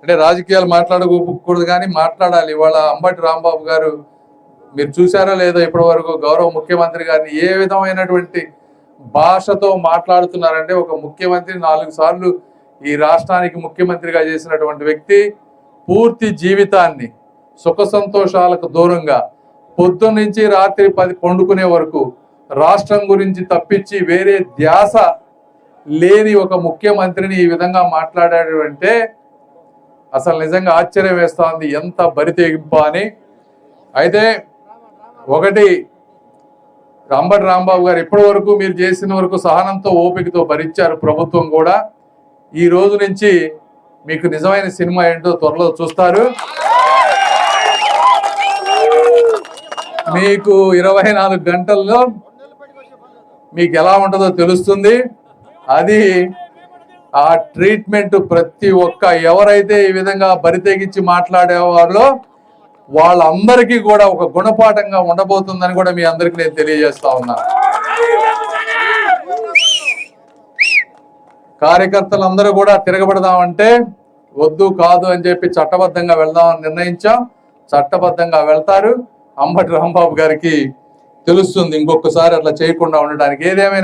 అంటే రాజకీయాలు మాట్లాడకూడదు కానీ మాట్లాడాలి. ఇవాళ అంబటి రాంబాబు గారు మీరు చూసారో లేదో ఇప్పటి వరకు గౌరవ ముఖ్యమంత్రి గారిని ఏ విధమైనటువంటి భాషతో మాట్లాడుతున్నారంటే, ఒక ముఖ్యమంత్రి 4 సార్లు ఈ రాష్ట్రానికి ముఖ్యమంత్రిగా చేసినటువంటి వ్యక్తి పూర్తి జీవితాన్ని సుఖ సంతోషాలకు దూరంగా పొద్దున్న నుంచి రాత్రి 10 పండుకునే వరకు రాష్ట్రం గురించి తప్పించి వేరే ధ్యాస లేని ఒక ముఖ్యమంత్రిని ఈ విధంగా మాట్లాడాడు అంటే అసలు నిజంగా ఆశ్చర్యం వేస్తా ఉంది, ఎంత బరితెగింప అని. అయితే ఒకటి, అంబటి రాంబాబు గారు ఇప్పటి వరకు మీరు చేసిన వరకు సహనంతో ఓపికతో భరించారు ప్రభుత్వం కూడా. ఈ రోజు నుంచి మీకు నిజమైన సినిమా ఏంటో త్వరలో చూస్తారు. మీకు 24 గంటల్లో మీకు ఎలా ఉంటుందో తెలుస్తుంది. అది ఆ ట్రీట్మెంట్ ప్రతి ఒక్క ఎవరైతే ఈ విధంగా బరితెగించి మాట్లాడేవాళ్ళో వాళ్ళందరికీ కూడా ఒక గుణపాఠంగా ఉండబోతుందని కూడా మీ అందరికీ నేను తెలియజేస్తా ఉన్నా. కార్యకర్తలందరూ కూడా తిరగబడదామంటే వద్దు కాదు అని చెప్పి చట్టబద్ధంగా వెళ్దామని నిర్ణయించాం. చట్టబద్ధంగా వెళ్తారు. అంబటి రాంబాబు గారికి తెలుస్తుంది ఇంకొకసారి అట్లా చేయకుండా ఉండడానికి. ఏదేమైనా